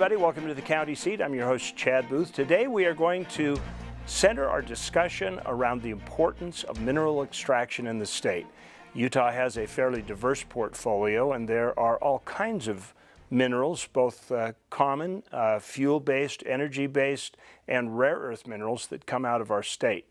everybody. Welcome to the County Seat. I'm your host, Chad Booth. Today we are going to center our discussion around the importance of mineral extraction in the state. Utah has a fairly diverse portfolio, and there are all kinds of minerals, both common, fuel-based, energy-based, and rare earth minerals that come out of our state.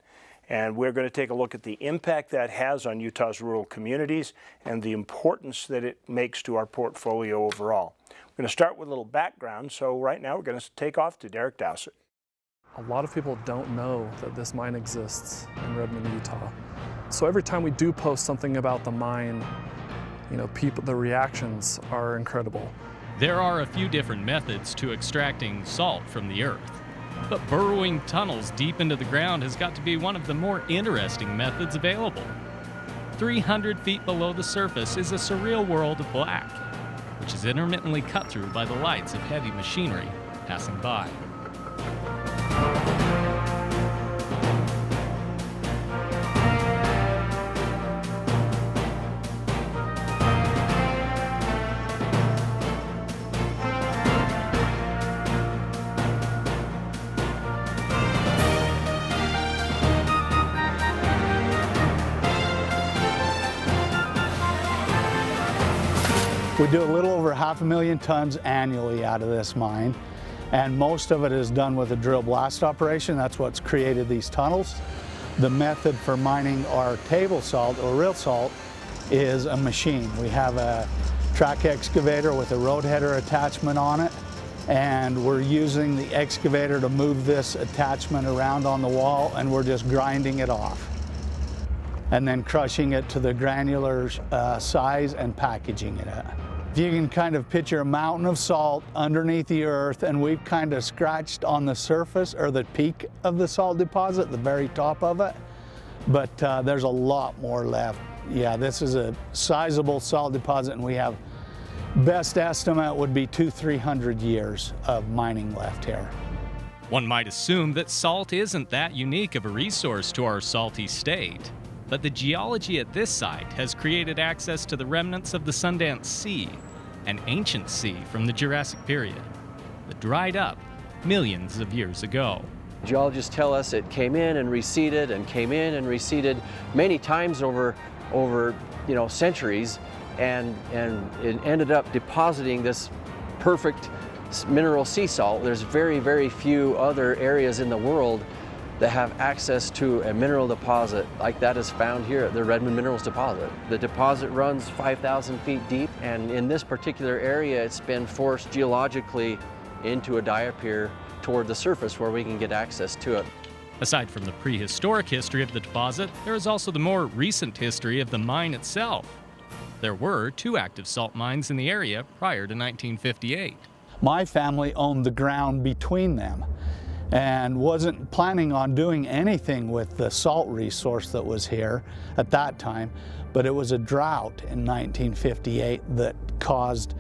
And we're going to take a look at the impact that has on Utah's rural communities and the importance that it makes to our portfolio overall. We're going to start with a little background, so right now we're going to take off to Derek Dowsett. A lot of people don't know that this mine exists in Redmond, Utah. So every time we do post something about the mine, the reactions are incredible. There are a few different methods to extracting salt from the earth. But burrowing tunnels deep into the ground has got to be one of the more interesting methods available. 300 feet below the surface is a surreal world of black, which is intermittently cut through by the lights of heavy machinery passing by. We do a little over 500,000 tons annually out of this mine, and most of it is done with a drill blast operation. That's what's created these tunnels. The method for mining our table salt or real salt is a machine. We have a track excavator with a road header attachment on it, and we're using the excavator to move this attachment around on the wall, and we're just grinding it off and then crushing it to the granular size and packaging it. You can kind of picture a mountain of salt underneath the earth, and we've kind of scratched on the surface or the peak of the salt deposit, the very top of it, but there's a lot more left. Yeah, this is a sizable salt deposit, and we have, best estimate would be 200-300 years of mining left here. One might assume that salt isn't that unique of a resource to our salty state. But the geology at this site has created access to the remnants of the Sundance Sea, an ancient sea from the Jurassic period that dried up millions of years ago. Geologists tell us it came in and receded and came in and receded many times over centuries, and it ended up depositing this perfect mineral sea salt. There's very, very few other areas in the world that have access to a mineral deposit like that is found here at the Redmond Minerals Deposit. The deposit runs 5,000 feet deep, and in this particular area it's been forced geologically into a diapier toward the surface where we can get access to it. Aside from the prehistoric history of the deposit, there is also the more recent history of the mine itself. There were 2 active salt mines in the area prior to 1958. My family owned the ground between them and wasn't planning on doing anything with the salt resource that was here at that time, but it was a drought in 1958 that caused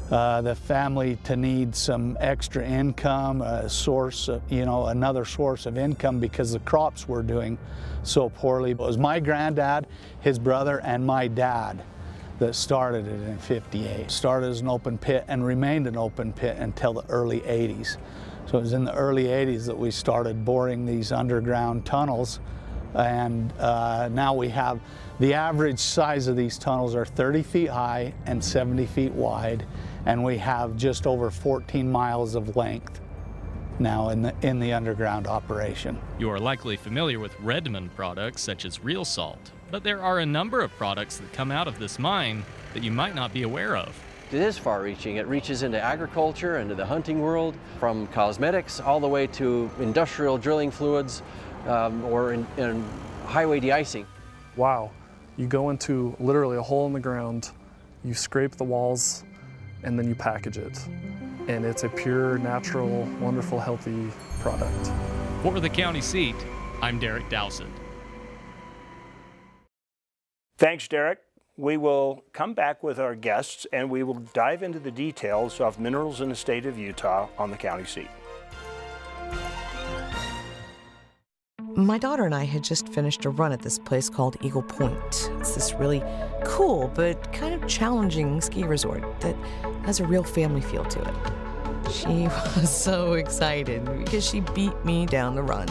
the family to need some extra income, a source of, another source of income because the crops were doing so poorly. It was my granddad, his brother, and my dad that started it in '58. Started as an open pit and remained an open pit until the early '80s. So it was in the early '80s that we started boring these underground tunnels, and now we have, the average size of these tunnels are 30 feet high and 70 feet wide, and we have just over 14 miles of length now in the underground operation. You are likely familiar with Redmond products such as real salt, but there are a number of products that come out of this mine that you might not be aware of. It is far-reaching. It reaches into agriculture, into the hunting world, from cosmetics all the way to industrial drilling fluids or in highway de-icing. Wow, you go into literally a hole in the ground, you scrape the walls, and then you package it. And it's a pure, natural, wonderful, healthy product. For the County Seat, I'm Derek Dowsett. Thanks, Derek. We will come back with our guests and we will dive into the details of minerals in the state of Utah on the County Seat. My daughter and I had just finished a run at this place called Eagle Point. It's this really cool but kind of challenging ski resort that has a real family feel to it. She was so excited because she beat me down the run.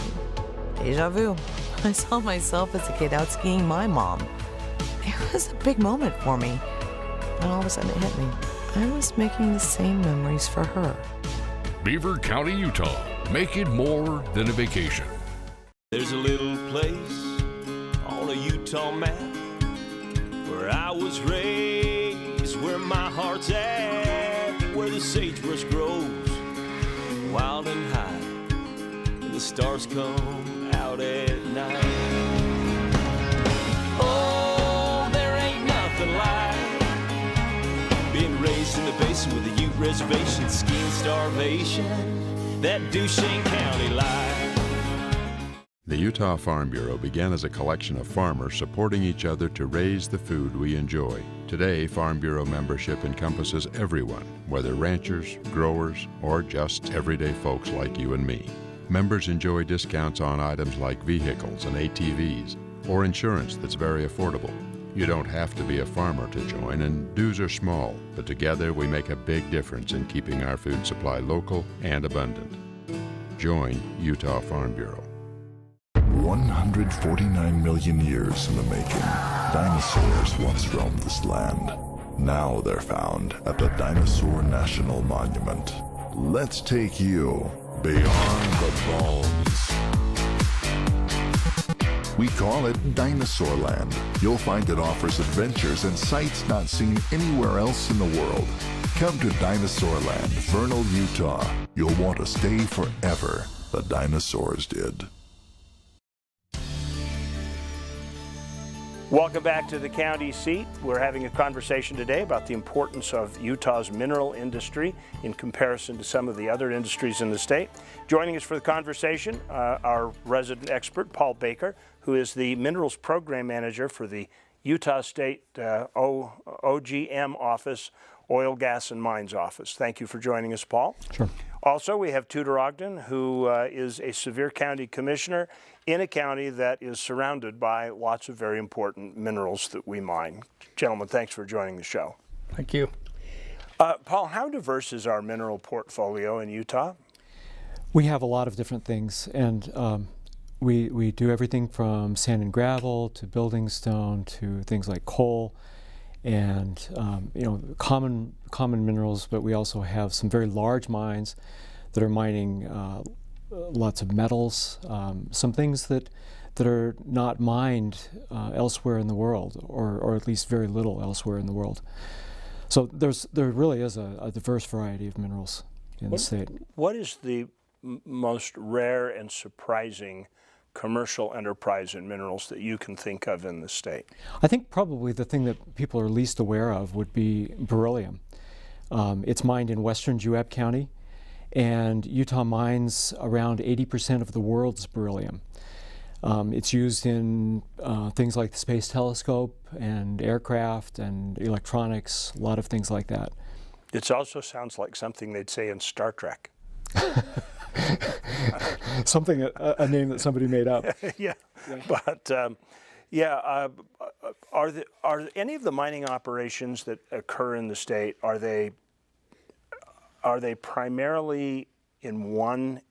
Deja vu. I saw myself as a kid out skiing my mom. It was a big moment for me. And all of a sudden it hit me. I was making the same memories for her. Beaver County, Utah. Make it more than a vacation. There's a little place on a Utah map where I was raised, where my heart's at, where the sagebrush grows wild and high, and the stars come out at night. Oh, there ain't nothing like being raised in the basin with a Ute reservation, skiing starvation, that Duchesne County life. The Utah Farm Bureau began as a collection of farmers supporting each other to raise the food we enjoy. Today, Farm Bureau membership encompasses everyone, whether ranchers, growers, or just everyday folks like you and me. Members enjoy discounts on items like vehicles and ATVs, or insurance that's very affordable. You don't have to be a farmer to join, and dues are small, but together we make a big difference in keeping our food supply local and abundant. Join Utah Farm Bureau. 149 million years in the making, dinosaurs once roamed this land. Now they're found at the Dinosaur National Monument. Let's take you beyond the bones. We call it Dinosaur Land. You'll find it offers adventures and sights not seen anywhere else in the world. Come to Dinosaur Land, Vernal, Utah. You'll want to stay forever. The dinosaurs did. Welcome back to the county seat. We're having a conversation today about the importance of Utah's mineral industry in comparison to some of the other industries in the state. Joining us for the conversation, our resident expert, Paul Baker, who is the Minerals Program Manager for the Utah State OGM Office, Oil, Gas, and Mines Office. Thank you for joining us, Paul. Sure. Also, we have Tudor Ogden, who is a Sevier County Commissioner in a county that is surrounded by lots of very important minerals that we mine. Gentlemen, thanks for joining the show. Thank you. Paul, how diverse is our mineral portfolio in Utah? We have a lot of different things, and we do everything from sand and gravel to building stone to things like coal and common minerals, but we also have some very large mines that are mining lots of metals, some things that are not mined elsewhere in the world, or at least very little elsewhere in the world. So there really is a diverse variety of minerals in the state. What is the most rare and surprising commercial enterprise in minerals that you can think of in the state? I think probably the thing that people are least aware of would be beryllium. It's mined in western Juab County, and Utah mines around 80% of the world's beryllium. It's used in things like the Space Telescope and aircraft and electronics, a lot of things like that. It also sounds like something they'd say in Star Trek. Something, a name that somebody made up. Yeah. But are any of the mining operations that occur in the state, are they primarily in one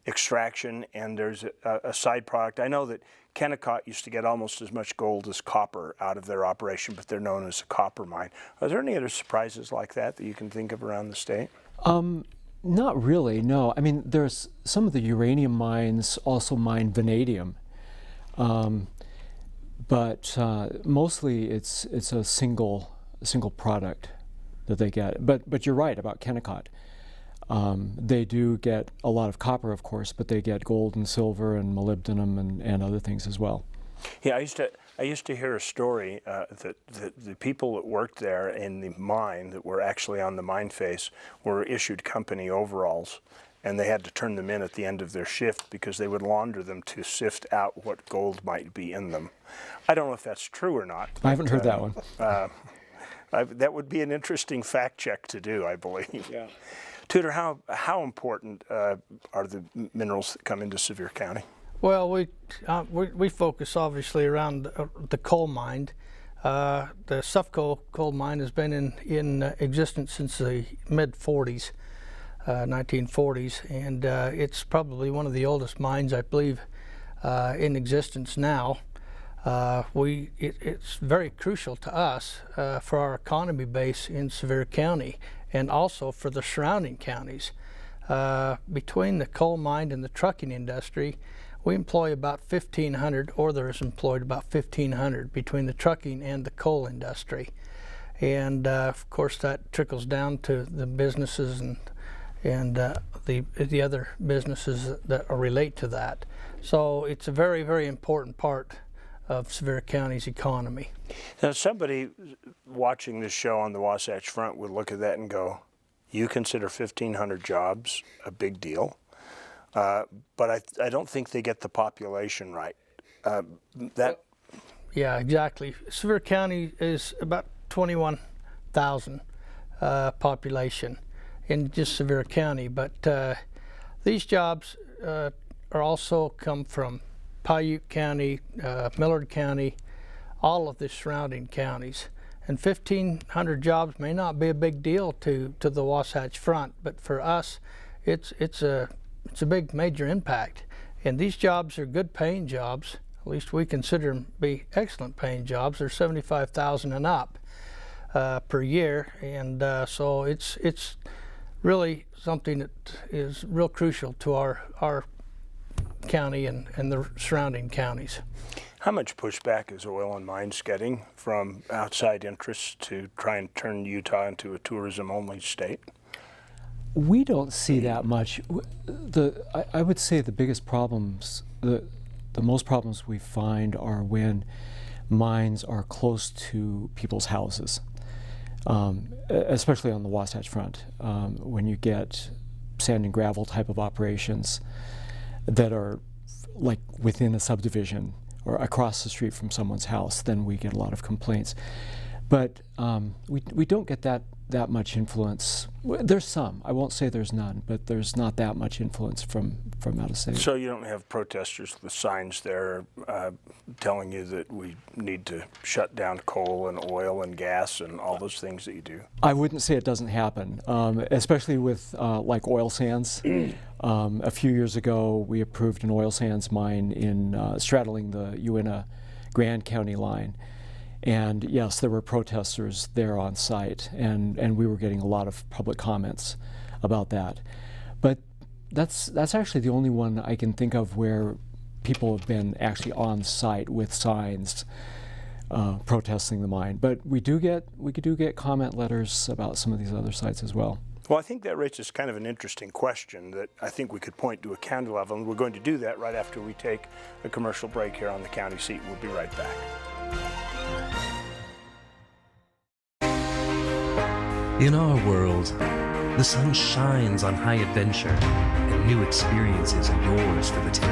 extraction and there's a side product? I know that Kennecott used to get almost as much gold as copper out of their operation, but they're known as a copper mine. Are there any other surprises like that you can think of around the state? Not really, no. I mean, there's some of the uranium mines also mine vanadium, but mostly it's a single product that they get. But you're right about Kennecott. They do get a lot of copper, of course, but they get gold and silver and molybdenum and other things as well. Yeah, I used to hear a story that the people that worked there in the mine that were actually on the mine face were issued company overalls, and they had to turn them in at the end of their shift because they would launder them to sift out what gold might be in them. I don't know if that's true or not. I haven't heard that one. That would be an interesting fact check to do, I believe. Yeah. Tudor, how important are the minerals that come into Sevier County? Well, we focus obviously around the coal mine. The Sufco coal mine has been in existence since the mid-40s. 1940s, and it's probably one of the oldest mines, I believe, in existence now. It's very crucial to us for our economy base in Sevier County and also for the surrounding counties. Between the coal mine and the trucking industry, we employ about 1,500, or there is employed about 1,500 between the trucking and the coal industry. And of course that trickles down to the businesses and the other businesses that relate to that. So it's a very, very important part of Sevier County's economy. Now, somebody watching this show on the Wasatch Front would look at that and go, you consider 1,500 jobs a big deal, but I don't think they get the population right. Yeah, exactly. Sevier County is about 21,000 population in just Sevier County, but these jobs are also come from Paiute County, Millard County, all of the surrounding counties. And 1,500 jobs may not be a big deal to the Wasatch Front, but for us, it's a big major impact. And these jobs are good paying jobs. At least we consider them to be excellent paying jobs. They're $75,000 and up per year, and so it's really something that is real crucial to our county and the surrounding counties. How much pushback is oil and mines getting from outside interests to try and turn Utah into a tourism-only state? We don't see that much. I would say the biggest problems, the most problems we find are when mines are close to people's houses, especially on the Wasatch Front, when you get sand and gravel type of operations that are like within a subdivision or across the street from someone's house, then we get a lot of complaints. But we don't get that much influence. There's some. I won't say there's none, but there's not that much influence from out of state. So you don't have protesters with signs there telling you that we need to shut down coal and oil and gas and all those things that you do? I wouldn't say it doesn't happen, especially with like oil sands. A few years ago, we approved an oil sands mine in straddling the Uinta Grand County line. And yes, there were protesters there on site, and we were getting a lot of public comments about that. But that's actually the only one I can think of where people have been actually on site with signs protesting the mine. But we do get comment letters about some of these other sites as well. Well, I think that raises kind of an interesting question that I think we could point to a county level, and we're going to do that right after we take a commercial break here on the county seat. We'll be right back. In our world, the sun shines on high adventure, and new experiences are yours for the taking.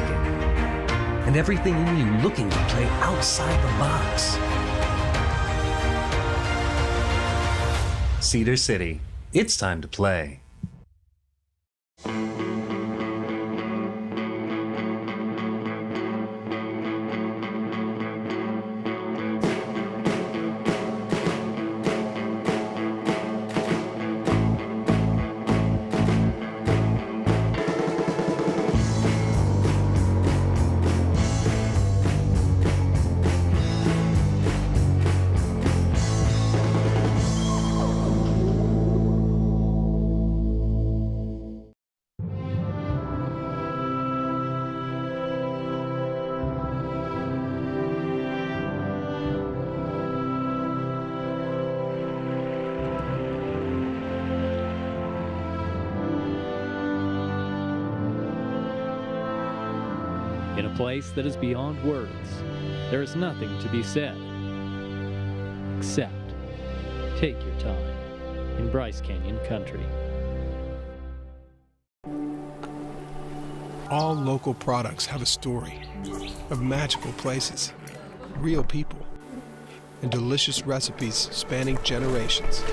And everything in you looking to play outside the box. Cedar City, it's time to play. In a place that is beyond words, there is nothing to be said, except take your time in Bryce Canyon country. All local products have a story of magical places, real people, and delicious recipes spanning generations.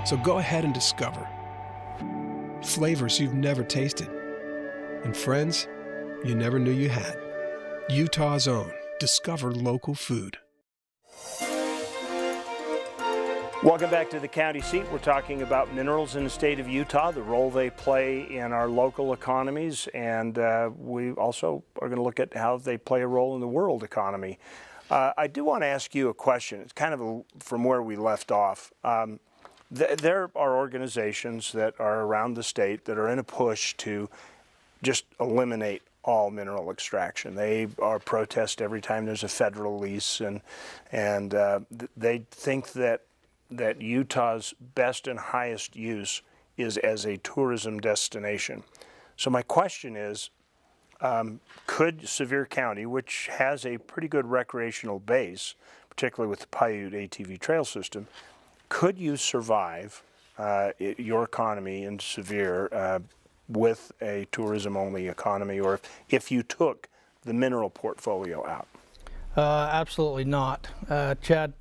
So go ahead and discover flavors you've never tasted and friends you never knew you had. Utah's own. Discover local food. Welcome back to the county seat. We're talking about minerals in the state of Utah, the role they play in our local economies, and we also are going to look at how they play a role in the world economy. I do want to ask you a question. It's kind of from where we left off. There are organizations that are around the state that are in a push to just eliminate all mineral extraction. They are protest every time there's a federal lease, and they think that Utah's best and highest use is as a tourism destination. So my question is, could Sevier County, which has a pretty good recreational base, particularly with the Paiute ATV trail system, could you survive your economy in Sevier with a tourism-only economy, or if you took the mineral portfolio out? Absolutely not. Chad,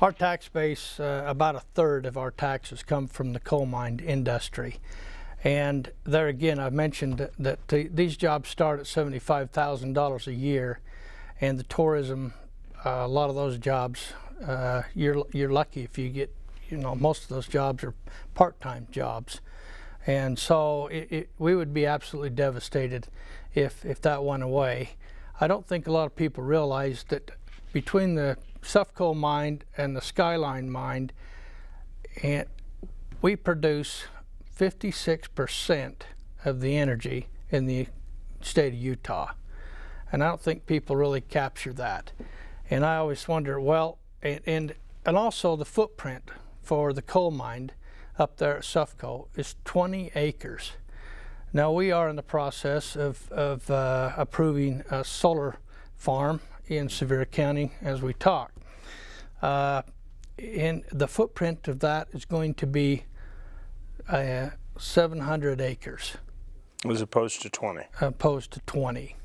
our tax base, about a third of our taxes come from the coal mine industry. And there again, I mentioned that these jobs start at $75,000 a year, and the tourism, a lot of those jobs, you're lucky if you get, most of those jobs are part-time jobs. And so we would be absolutely devastated if that went away. I don't think a lot of people realize that between the Suff Coal mine and the Skyline mine, and we produce 56% of the energy in the state of Utah. And I don't think people really capture that. And I always wonder, well, and also the footprint for the coal mine up there at Suff Coal is 20 acres. Now we are in the process of approving a solar farm in Sevier County as we talk. And the footprint of that is going to be 700 acres. As opposed to 20? Opposed to 20.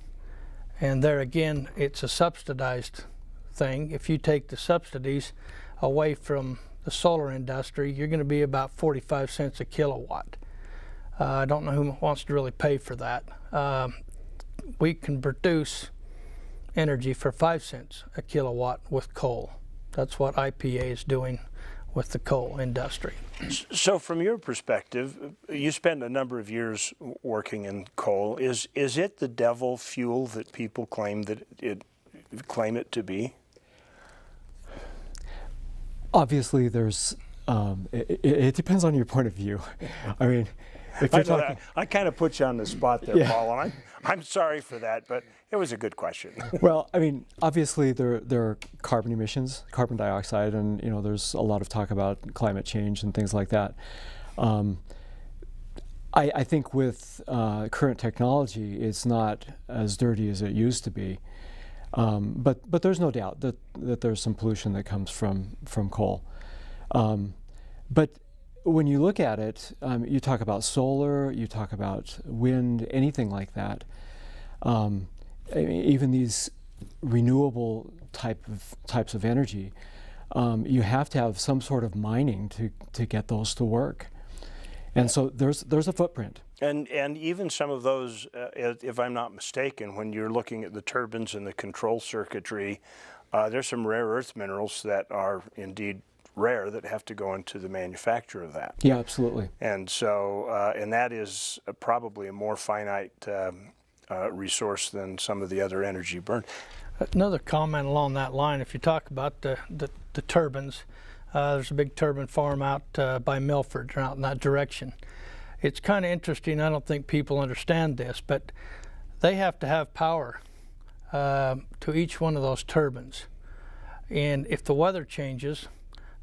And there again, it's a subsidized thing. If you take the subsidies away from the solar industry, you're going to be about 45 cents a kilowatt. I don't know who wants to really pay for that. We can produce energy for 5 cents a kilowatt with coal. That's what IPA is doing with the coal industry. So from your perspective, you spend a number of years working in coal. Is it the devil fuel that people claim it to be? Obviously, there's it depends on your point of view. I mean, if you're talking, I kind of put you on the spot there, yeah. Paul, and I'm sorry for that, but it was a good question. Well, I mean, obviously there are carbon emissions, carbon dioxide, and there's a lot of talk about climate change and things like that. I think with current technology, it's not as dirty as it used to be. But there's no doubt that there's some pollution that comes from coal. But when you look at it, you talk about solar, you talk about wind, anything like that. Even these renewable types of energy, you have to have some sort of mining to get those to work. And so there's a footprint. And even some of those, if I'm not mistaken, when you're looking at the turbines and the control circuitry, there's some rare earth minerals that are indeed rare that have to go into the manufacture of that. Yeah, absolutely. And so, and that is probably a more finite resource than some of the other energy burned. Another comment along that line, if you talk about the turbines, there's a big turbine farm out by Milford, out in that direction. It's kind of interesting, I don't think people understand this, but they have to have power to each one of those turbines. And if the weather changes,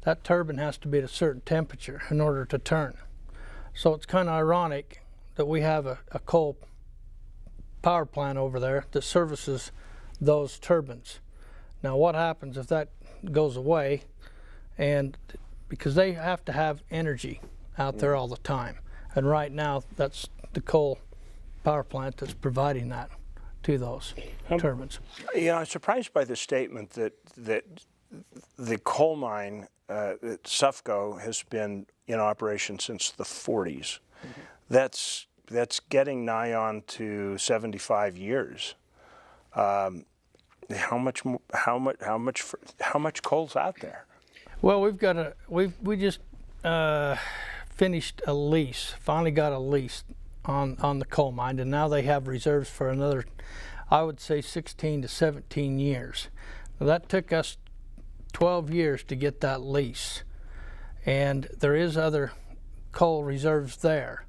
that turbine has to be at a certain temperature in order to turn. So it's kind of ironic that we have a coal power plant over there that services those turbines. Now what happens if that goes away? And because they have to have energy out there all the time. And right now, that's the coal power plant that's providing that to those turbines. Yeah, I'm surprised by the statement that the coal mine at Suffco has been in operation since the 40s. Mm-hmm. That's getting nigh on to 75 years. How much coal's out there? Well, we just finished a lease. Finally got a lease on the coal mine, and now they have reserves for another, I would say, 16 to 17 years. Now, that took us 12 years to get that lease, and there is other coal reserves there.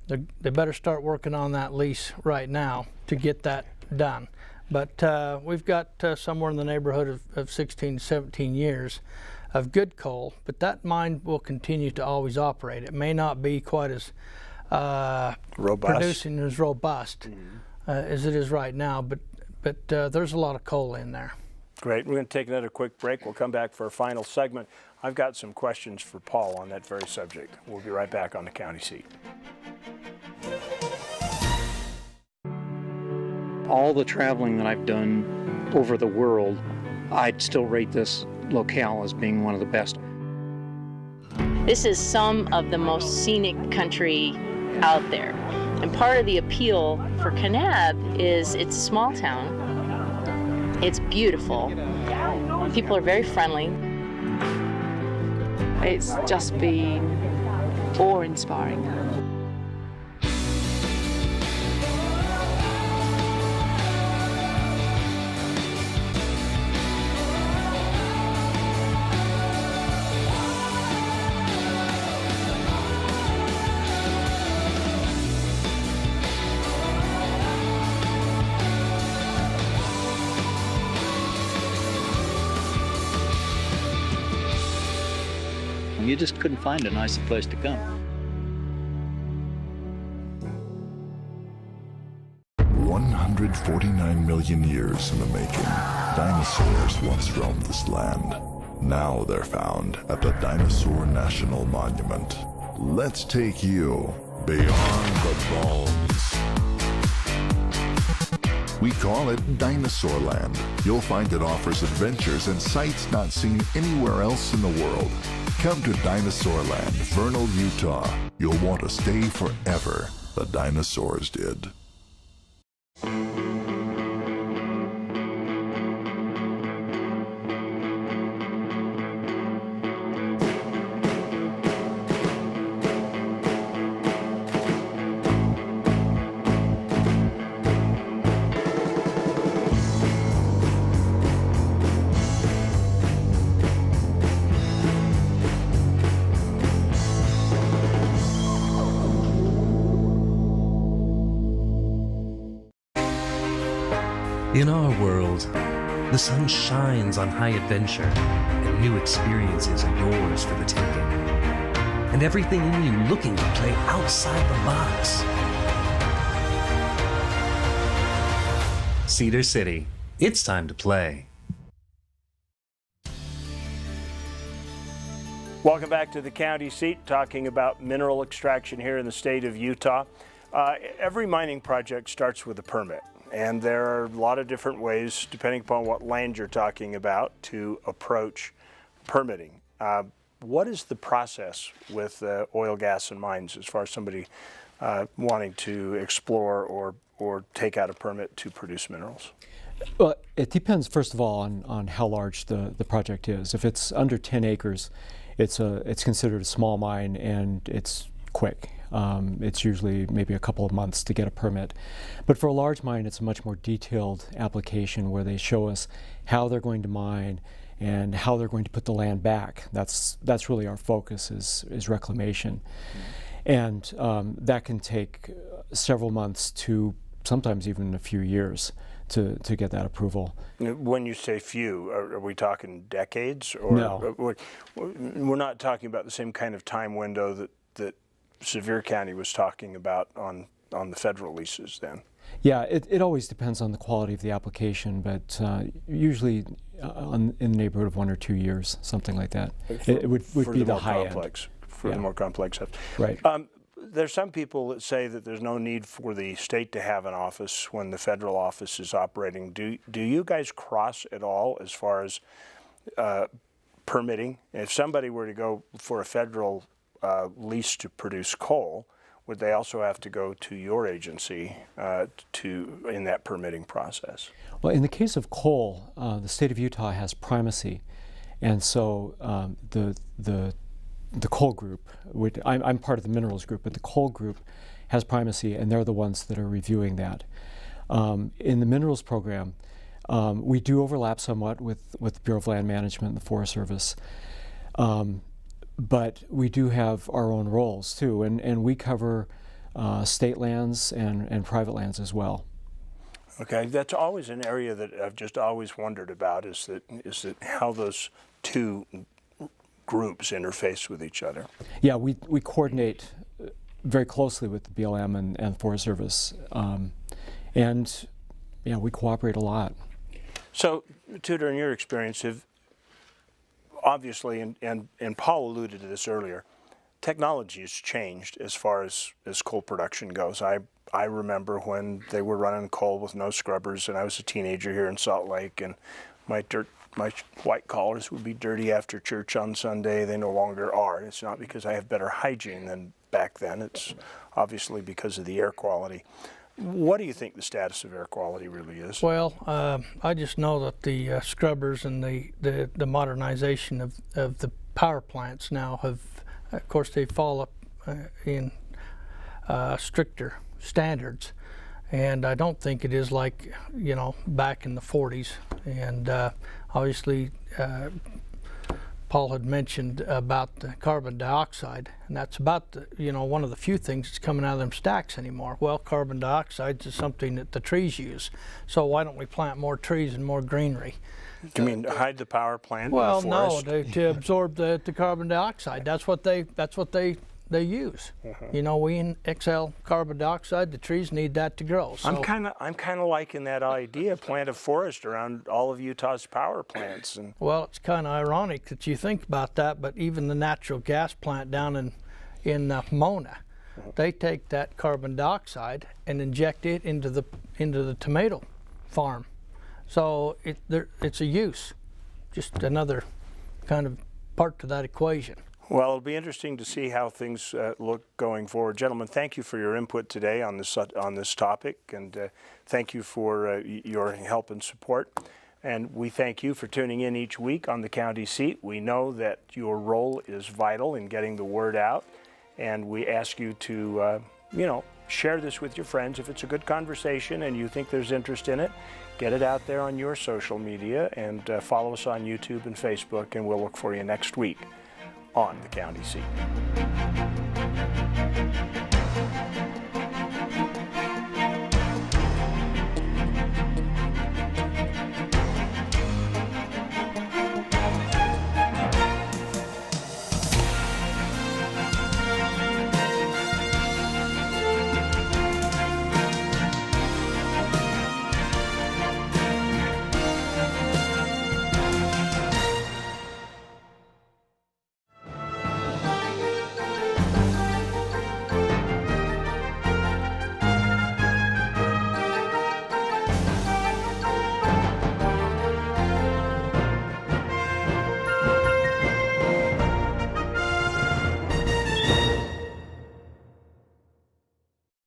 They better start working on that lease right now to get that done. But we've got somewhere in the neighborhood of 16 to 17 years of good coal, but that mine will continue to always operate. It may not be quite as producing as robust as it is right now, but there's a lot of coal in there. Great. We're going to take another quick break. We'll come back for a final segment. I've got some questions for Paul on that very subject. We'll be right back on the County Seat. All the traveling that I've done over the world, I'd still rate this locale as being one of the best. This is some of the most scenic country out there. And part of the appeal for Kanab is it's a small town. It's beautiful. People are very friendly. It's just been awe-inspiring. You just couldn't find a nicer place to come. 149 million years in the making, dinosaurs once roamed this land. Now they're found at the Dinosaur National Monument. Let's take you beyond the bones. We call it Dinosaur Land. You'll find it offers adventures and sights not seen anywhere else in the world. Come to Dinosaur Land, Vernal, Utah. You'll want to stay forever. The dinosaurs did. In our world, the sun shines on high adventure, and new experiences are yours for the taking. And everything in you looking to play outside the box. Cedar City, it's time to play. Welcome back to the County Seat, talking about mineral extraction here in the state of Utah. Every mining project starts with a permit. And there are a lot of different ways, depending upon what land you're talking about, to approach permitting. What is the process with oil, gas, and mines as far as somebody wanting to explore or take out a permit to produce minerals? Well, it depends, first of all, on how large the project is. If it's under 10 acres, it's considered a small mine, and it's quick. It's usually maybe a couple of months to get a permit. But for a large mine, it's a much more detailed application where they show us how they're going to mine and how they're going to put the land back. That's really our focus is reclamation. And that can take several months to sometimes even a few years to get that approval. When you say few, are we talking decades? Or no. We're not talking about the same kind of time window that Sevier County was talking about on the federal leases then. Yeah, it always depends on the quality of the application, but usually in the neighborhood of 1 or 2 years, something like that. It would be the high end. For the more complex stuff. Right. There's some people that say that there's no need for the state to have an office when the federal office is operating. Do you guys cross at all as far as permitting? If somebody were to go for a federal lease to produce coal, would they also have to go to your agency in that permitting process? Well, in the case of coal, the state of Utah has primacy, and so the coal group, I'm part of the minerals group, but the coal group has primacy, and they're the ones that are reviewing that. In the minerals program, we do overlap somewhat with the Bureau of Land Management and the Forest Service, but we do have our own roles too, and we cover state lands and private lands as well. Okay, that's always an area that I've just always wondered about, is that how those two groups interface with each other. Yeah, we coordinate very closely with the BLM and Forest Service, and yeah, we cooperate a lot. So, Tudor, in your experience, obviously, and Paul alluded to this earlier, technology has changed as far as coal production goes. I remember when they were running coal with no scrubbers, and I was a teenager here in Salt Lake, and my white collars would be dirty after church on Sunday. They no longer are. It's not because I have better hygiene than back then. It's obviously because of the air quality. What do you think the status of air quality really is? Well, I just know that the scrubbers and the modernization of the power plants now have, of course, they fall up in stricter standards, and I don't think it is like, you know, back in the 40s. And obviously, Paul had mentioned about the carbon dioxide, and that's about the, you know, one of the few things that's coming out of them stacks anymore. Well, carbon dioxide is something that the trees use, so why don't we plant more trees and more greenery? Do you mean hide the power plant? Well, in the forest? no, to absorb the carbon dioxide. That's what they use. You know, we exhale carbon dioxide. The trees need that to grow. So. I'm kind of liking that idea. Plant a forest around all of Utah's power plants. And well, it's kind of ironic that you think about that, but even the natural gas plant down in Mona, they take that carbon dioxide and inject it into the tomato farm. So it's a use, just another kind of part to that equation. Well, it'll be interesting to see how things look going forward. Gentlemen, thank you for your input today on this topic, and thank you for your help and support. And we thank you for tuning in each week on the County Seat. We know that your role is vital in getting the word out, and we ask you to, share this with your friends. If it's a good conversation and you think there's interest in it, get it out there on your social media, and follow us on YouTube and Facebook, and we'll look for you next week on the County Seat.